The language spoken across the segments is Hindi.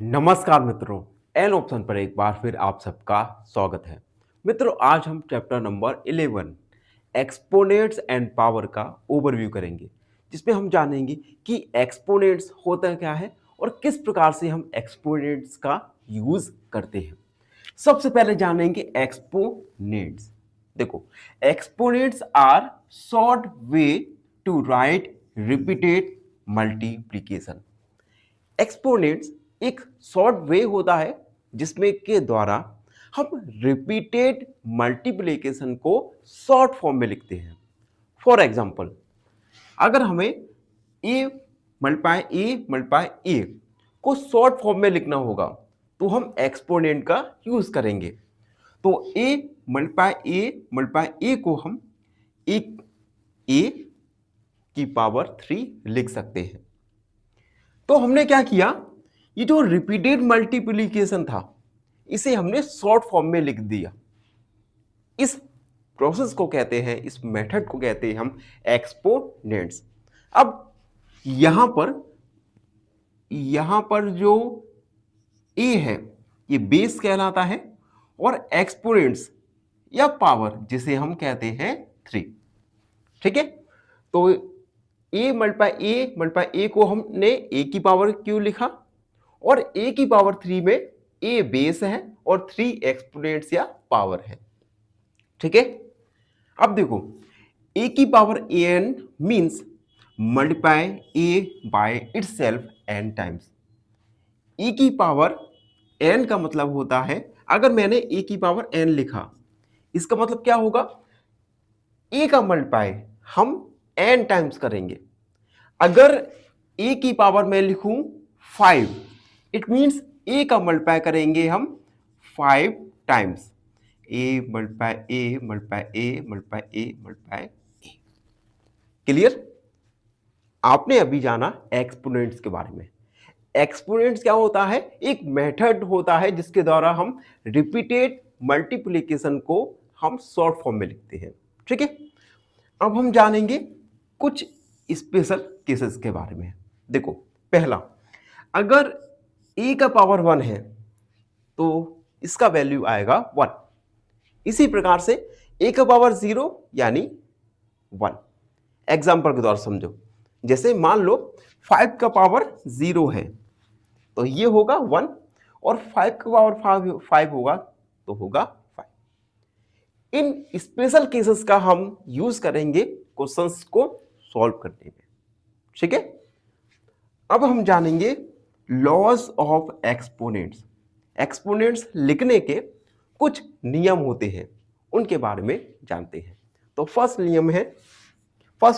नमस्कार मित्रों, एन ऑप्शन पर एक बार फिर आप सबका स्वागत है। मित्रों, आज हम chapter number 11 exponents and power का ओवरव्यू करेंगे, जिसमें हम जानेंगे कि एक्सपोनेंट्स होता क्या है और किस प्रकार से हम एक्सपोनेंट्स का यूज करते हैं। सबसे पहले जानेंगे एक्सपोनेंट्स। देखो, exponents are short way to write repeated multiplication. Exponents एक शॉर्ट वे होता है जिसमें के द्वारा हम रिपीटेड मल्टीप्लिकेशन को शॉर्ट फॉर्म में लिखते हैं। फॉर एग्जाम्पल, अगर हमें ए को शॉर्ट फॉर्म में लिखना होगा तो हम एक्सपोनेंट का यूज करेंगे। तो ए को हम एक ए की पावर 3 लिख सकते हैं। तो हमने क्या किया, ये जो रिपीटेड मल्टीप्लिकेशन था इसे हमने शॉर्ट फॉर्म में लिख दिया। इस प्रोसेस को कहते हैं, इस मेथड को कहते हैं हम एक्सपोनेंट्स। अब यहां पर जो ए है ये बेस कहलाता है और एक्सपोनेंट्स या पावर जिसे हम कहते हैं 3। ठीक है, तो ए को हमने ए की पावर क्यों लिखा और ए की पावर 3 में ए बेस है और 3 एक्सपोनेंट्स या पावर है। ठीक है, अब देखो, ए की power N means multiply A by itself N times. A की पावर एन का मतलब होता है, अगर मैंने ए की पावर एन लिखा, इसका मतलब क्या होगा, ए का मल्टीप्लाई हम एन टाइम्स करेंगे। अगर ए की पावर मैं लिखूं 5, इट मीन्स ए का मल्टीप्लाई करेंगे हम 5 times. A multiply A multiply A multiply A multiply A. Clear? आपने अभी जाना एक्सपोनेंट्स के बारे में। एक्सपोनेंट्स क्या होता है, एक मेथड होता है जिसके द्वारा हम रिपीटेड मल्टीप्लिकेशन को हम शॉर्ट फॉर्म में लिखते हैं। ठीक है, अब हम जानेंगे कुछ स्पेशल केसेस के बारे में। देखो, पहला, अगर ए का पावर 1 है तो इसका वैल्यू आएगा 1। इसी प्रकार से ए का पावर 0 यानी 1। एग्जाम्पल के द्वारा समझो, जैसे मान लो 5 का पावर 0 है तो ये होगा 1 और 5 का पावर 5 होगा तो होगा 5। इन स्पेशल केसेस का हम यूज करेंगे क्वेश्चंस को सॉल्व करने में। ठीक है, अब हम जानेंगे लॉज ऑफ एक्सपोनेंट्स। एक्सपोनेंट्स लिखने के कुछ नियम होते हैं, उनके बारे में जानते हैं। तो फर्स्ट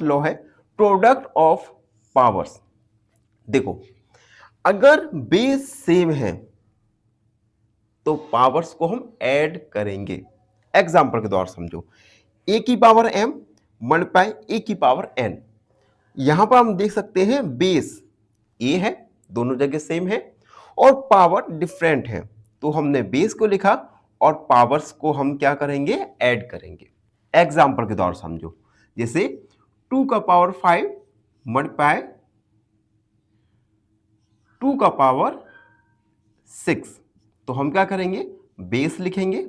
लॉ है प्रोडक्ट ऑफ पावर्स। देखो, अगर बेस सेम है तो पावर्स को हम ऐड करेंगे। एग्जाम्पल के द्वारा समझो, ए की पावर m मल्टीप्लाई ए की पावर n। यहां पर हम देख सकते हैं बेस ए है, दोनों जगह सेम है, और पावर डिफरेंट है, तो हमने बेस को लिखा और पावर्स को हम क्या करेंगे, ऐड करेंगे। एग्जाम्पल के द्वारा समझो, जैसे 2 का पावर 5 मल्टीप्लाई 2 का पावर 6, तो हम क्या करेंगे, बेस लिखेंगे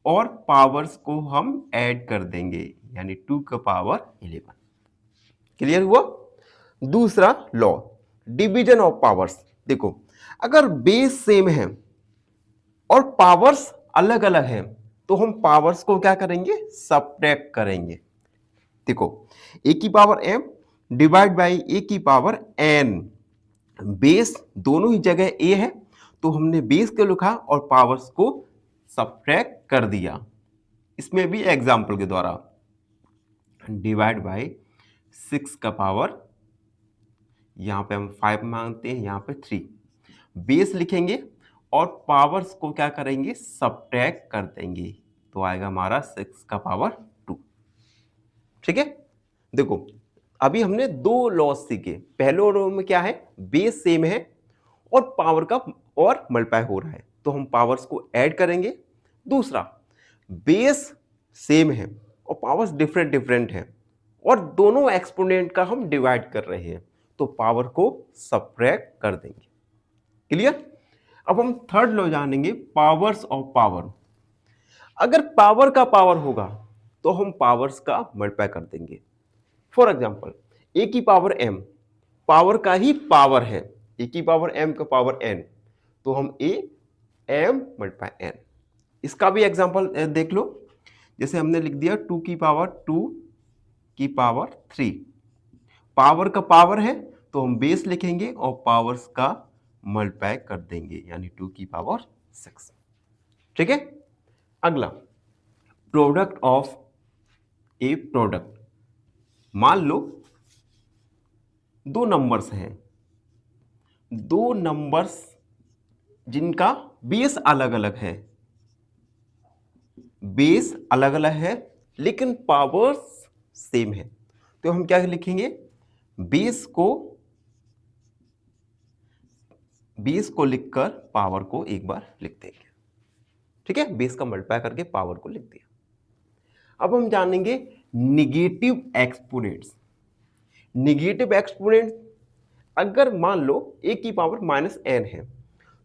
और पावर्स को हम ऐड कर देंगे, यानी 2 का पावर 11। क्लियर हुआ? दूसरा लॉ, डिवीजन ऑफ पावर्स। देखो, अगर बेस सेम है और पावर्स अलग अलग है तो हम पावर्स को क्या करेंगे, सब्ट्रैक्ट करेंगे। देखो, ए की पावर m डिवाइड बाई ए की पावर n। बेस दोनों ही जगह ए है तो हमने बेस को लिखा और पावर्स को सब्ट्रैक्ट कर दिया। इसमें भी एग्जाम्पल के द्वारा डिवाइड बाई 6 का पावर, यहां पे हम 5 मांगते हैं, यहां पे 3। बेस लिखेंगे और पावर्स को क्या करेंगे, सब्ट्रैक्ट कर देंगे, तो आएगा हमारा 6 का पावर 2। ठीक है, देखो, अभी हमने 2 लॉस सीखे। पहले लॉ में क्या है, बेस सेम है और पावर का और मल्टीप्लाई हो रहा है तो हम पावर्स को ऐड करेंगे। दूसरा, बेस सेम है और पावर्स डिफरेंट है और दोनों एक्सपोनेंट का हम डिवाइड कर रहे हैं तो पावर को सब्ट्रैक्ट कर देंगे। क्लियर? अब हम थर्ड लॉ जानेंगे, पावर्स ऑफ पावर। अगर पावर का पावर होगा तो हम पावर्स का मल्टीप्लाई कर देंगे। फॉर एग्जाम्पल, ए की पावर एम पावर का ही पावर है, ए की पावर एम का पावर एन, तो हम ए एम मल्टीप्लाई एन। इसका भी एग्जाम्पल देख लो, जैसे हमने लिख दिया 2 की पावर 2 की पावर 3। पावर का पावर है तो हम बेस लिखेंगे और पावर्स का मल्टीप्लाई कर देंगे, यानी 2 की पावर 6। ठीक है। अगला, प्रोडक्ट ऑफ ए प्रोडक्ट। मान लो दो नंबर्स हैं, दो नंबर्स जिनका बेस अलग अलग है, बेस अलग अलग है लेकिन पावर्स सेम है, तो हम क्या लिखेंगे, बेस को लिखकर पावर को एक बार लिख देंगे। ठीक है, बेस का मल्टीप्लाई करके पावर को लिख दिया। अब हम जानेंगे निगेटिव एक्सपोनेंट्स। निगेटिव एक्सपोनेंट, अगर मान लो ए की पावर माइनस एन है,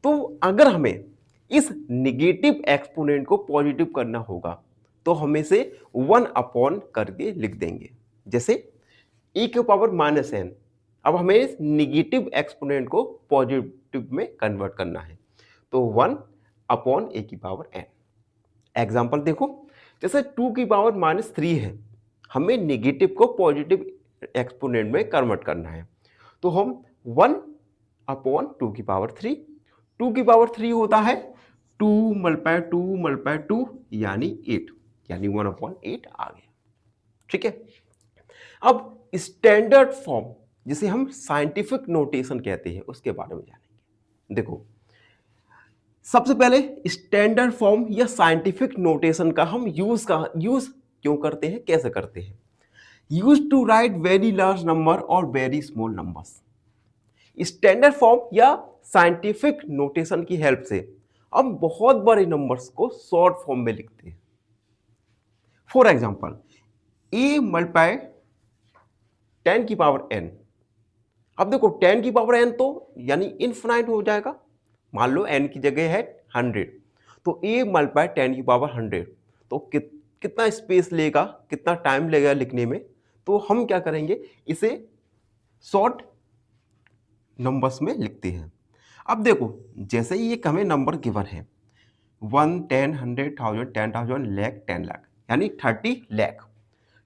तो अगर हमें इस निगेटिव एक्सपोनेंट को पॉजिटिव करना होगा तो हम इसे 1 अपॉन करके लिख देंगे। जैसे ए की पावर माइनस एन, अब हमें इस निगेटिव एक्सपोनेंट को पॉजिटिव में कन्वर्ट करना है, तो 1 अपॉन ए की पावर एन। एग्जाम्पल देखो, जैसे 2 की पावर माइनस 3 है, हमें निगेटिव को पॉजिटिव एक्सपोनेंट में कन्वर्ट करना है, तो हम 1 अपॉन 2 की पावर 3। 2 की पावर 3 होता है 2 मल्टीप्लाई 2 मल्टीप्लाई 2 यानी 8, यानी 1 अपॉन 8 आ गया। ठीक है। अब स्टैंडर्ड फॉर्म, जिसे हम साइंटिफिक नोटेशन कहते हैं, उसके बारे में जानेंगे। देखो, सबसे पहले स्टैंडर्ड फॉर्म या साइंटिफिक नोटेशन का हम यूज क्यों करते हैं, कैसे करते हैं। Use to write very large number और very small numbers. Standard form या साइंटिफिक नोटेशन की हेल्प से हम बहुत बड़े नंबर्स को शॉर्ट फॉर्म में लिखते हैं। फॉर एग्जाम्पल, ए मल्टीप्लाई 10 की पावर n। अब देखो 10 की पावर n तो यानी इनफिनाइट हो जाएगा, मान लो n की जगह है 100, तो a मल्टीप्लाई 10 की पावर 100, तो कितना स्पेस लेगा, कितना टाइम लेगा लिखने में, तो हम क्या करेंगे, इसे शॉर्ट नंबर्स में लिखते हैं। अब देखो, जैसे ही एक हमें नंबर गिवन है 1, 10, 100, 1000, 10,000, लाख, 10 लाख, यानी 30 लाख।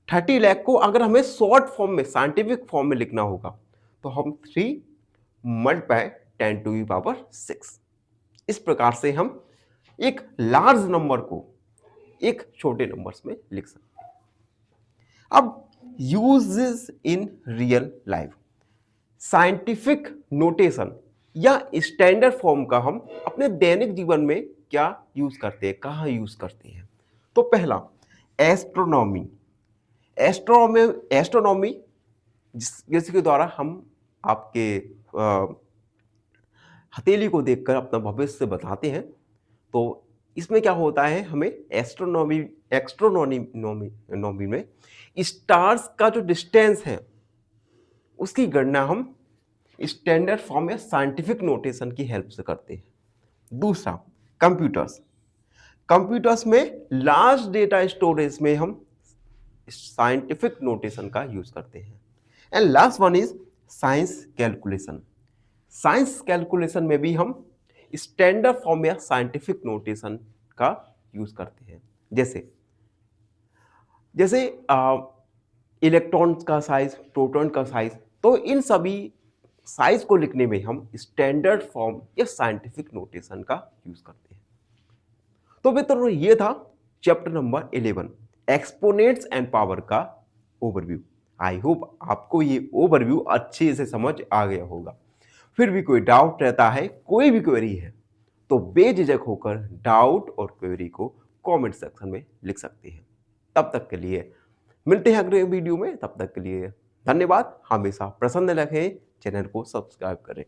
30 लाख को अगर हमें शॉर्ट फॉर्म में, साइंटिफिक फॉर्म में लिखना होगा, तो हम 3 मल्टीप्लाई 10 टू द पावर 6। इस प्रकार से हम एक लार्ज नंबर को एक छोटे नंबर्स में लिख सकते हैं। अब uses in real life. Scientific notation या स्टैंडर्ड फॉर्म का हम अपने दैनिक जीवन में क्या यूज करते हैं, कहाँ यूज करते हैं। तो पहला, एस्ट्रोनॉमी। एस्ट्रोनॉमी जिसके द्वारा हम आपके हथेली को देखकर अपना भविष्य बताते हैं। तो इसमें क्या होता है, हमें एस्ट्रोनॉमी में स्टार्स का जो डिस्टेंस है उसकी गणना हम स्टैंडर्ड फॉर्म या साइंटिफिक नोटेशन की हेल्प से करते हैं। दूसरा, कंप्यूटर्स में लार्ज डेटा स्टोरेज में हम साइंटिफिक नोटेशन का यूज करते हैं। And last one is science calculation. Science calculation में भी हम स्टैंडर्ड फॉर्म या साइंटिफिक नोटेशन का यूज करते हैं। जैसे इलेक्ट्रॉन का साइज, प्रोटॉन का साइज, तो इन सभी साइज को लिखने में हम स्टैंडर्ड फॉर्म या साइंटिफिक नोटेशन का यूज करते हैं। तो मित्रों, ये था chapter number 11, exponents and power का ओवरव्यू। आई होप आपको ये ओवरव्यू अच्छे से समझ आ गया होगा। फिर भी कोई डाउट रहता है, कोई भी क्वेरी है, तो बेझिझक होकर डाउट और क्वेरी को कमेंट सेक्शन में लिख सकते हैं। तब तक के लिए मिलते हैं अगले वीडियो में, तब तक के लिए धन्यवाद। हमेशा प्रसन्न रखें, चैनल को सब्सक्राइब करें।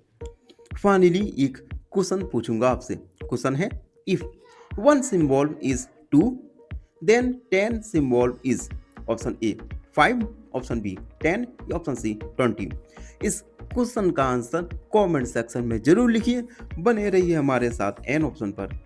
फाइनली एक क्वेश्चन पूछूंगा आपसे। क्वेश्चन है, if 1 symbol is 2, then 10 symbol is option A 5, option B 10, option C 20 is question का आंसर कमेंट सेक्शन में जरूर लिखिए। बने रहिए हमारे साथ एन ऑप्शन पर।